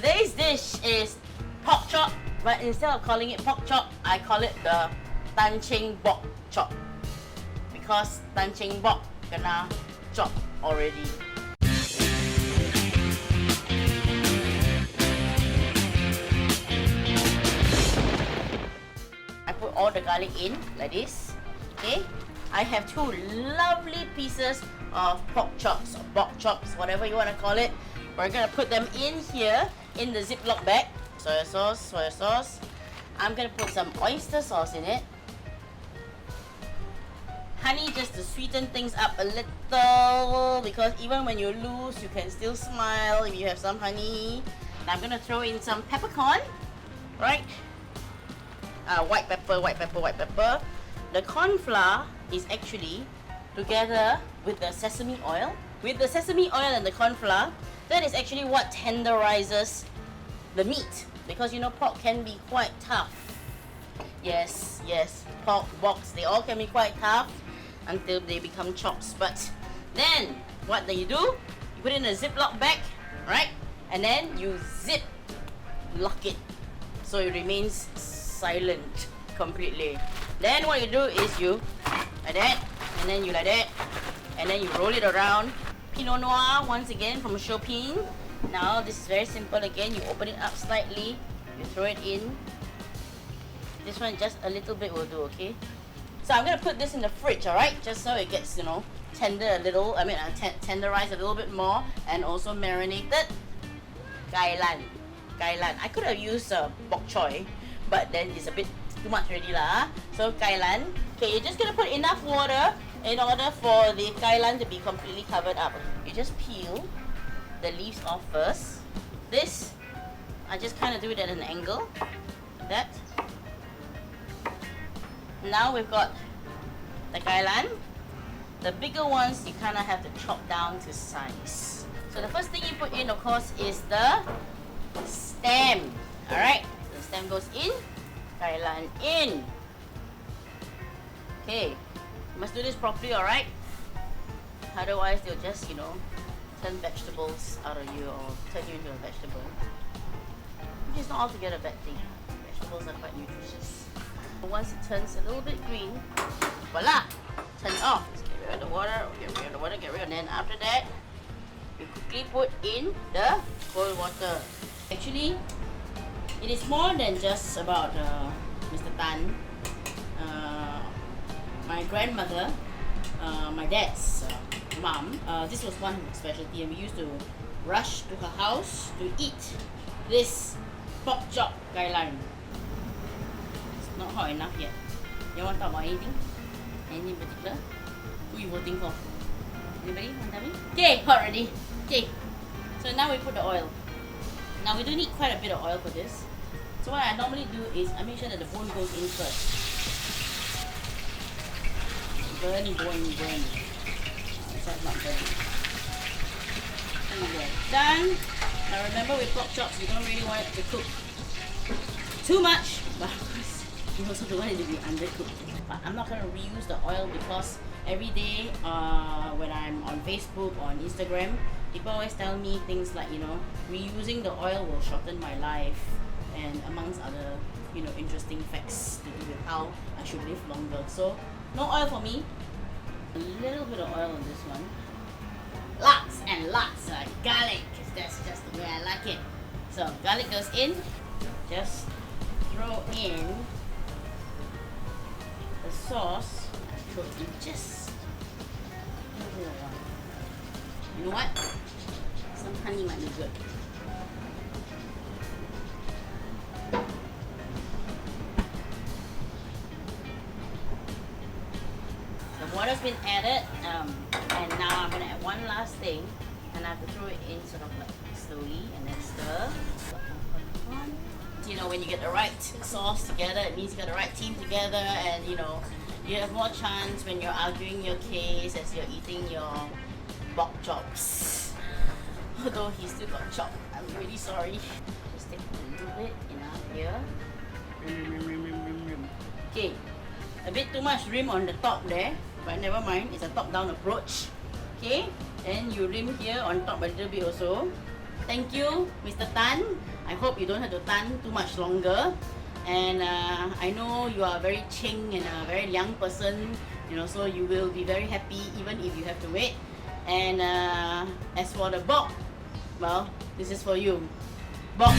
today's dish is pork chop, but instead of calling it pork chop, I call it the Bock chop because Bock kena chop already. I put all the garlic in like this. Okay, I have two lovely pieces of pork chops or Bock chops, whatever you want to call it. We're gonna put them in here in the Ziploc bag. Soy sauce. I'm gonna put some oyster sauce in it. Honey just to sweeten things up a little, because even when you lose, you can still smile if you have some honey. And I'm gonna throw in some peppercorn, right? White pepper. The corn flour is actually together with the sesame oil. With the sesame oil and the corn flour, that is actually what tenderizes the meat, because you know pork can be quite tough. Yes, pork Bocks, they all can be quite tough until they become chops. But then what do? You put it in a Ziploc bag, right? And then you lock it so it remains silent completely. Then what you do is you like that, and then you like that, and then you roll it around. Pinot Noir once again from Chopin. Now this is very simple again. You open it up slightly, you throw it in. This one just a little bit will do, okay? So I'm gonna put this in the fridge, alright? Just so it gets, you know, tender a little. Tenderized a little bit more, and also marinated. Kailan. I could have used bok choy, but then it's a bit too much already lah. So kailan. Okay, you're just gonna put enough water in order for the kailan to be completely covered up. You just peel the leaves off first. This, I just kind of do it at an angle, like that. Now we've got the kailan. The bigger ones, you kind of have to chop down to size. So the first thing you put in, of course, is the stem. Alright, the stem goes in, kailan in. Okay, you must do this properly, alright? Otherwise, they'll just, you know, turn vegetables out of you or turn you into a vegetable. Which is not altogether a bad thing. Vegetables are quite nutritious. But once it turns a little bit green, voila! Turn it off. Just get rid of the water, and then after that, you quickly put in the cold water. Actually, it is more than just about Mr. Tan. My grandmother, my dad's mom, this was one specialty, and we used to rush to her house to eat this pork chop kailan. It's not hot enough yet. You want to talk about anything? Any particular? Who are you voting for? Anybody want to tell me? Okay, hot already. Okay, so now we put the oil. Now we do need quite a bit of oil for this. So what I normally do is I make sure that the bone goes in first. Burn. This one's not burning. Done. Now remember with pork chops, you don't really want it to cook too much, but of course you also don't want it to be undercooked. But I'm not going to reuse the oil because every day when I'm on Facebook or on Instagram, people always tell me things like, you know, reusing the oil will shorten my life, and amongst other, you know, interesting facts to do with how I should live longer. So no oil for me. A little bit of oil on this one. Lots and lots of garlic, because that's just the way I like it. So garlic goes in. Just throw in the sauce. Throw in just a little bit of one. You know what? Some honey might be good. The water's been added, and now I'm gonna add one last thing, and I have to throw it in sort of like slowly and then stir. You know, when you get the right sauce together, it means you got the right team together, and you know, you have more chance when you're arguing your case as you're eating your Bock chops. Although he still got chopped, I'm really sorry. Just take a little bit, enough here. Okay, a bit too much rim on the top there, but never mind, it's a top-down approach. Okay, and you rim here on top a little bit also. Thank you, Mr. Tan. I hope you don't have to tan too much longer. And I know you are a very ching and a very young person, you know, so you will be very happy even if you have to wait. And as for the Bock, well, this is for you. Bock.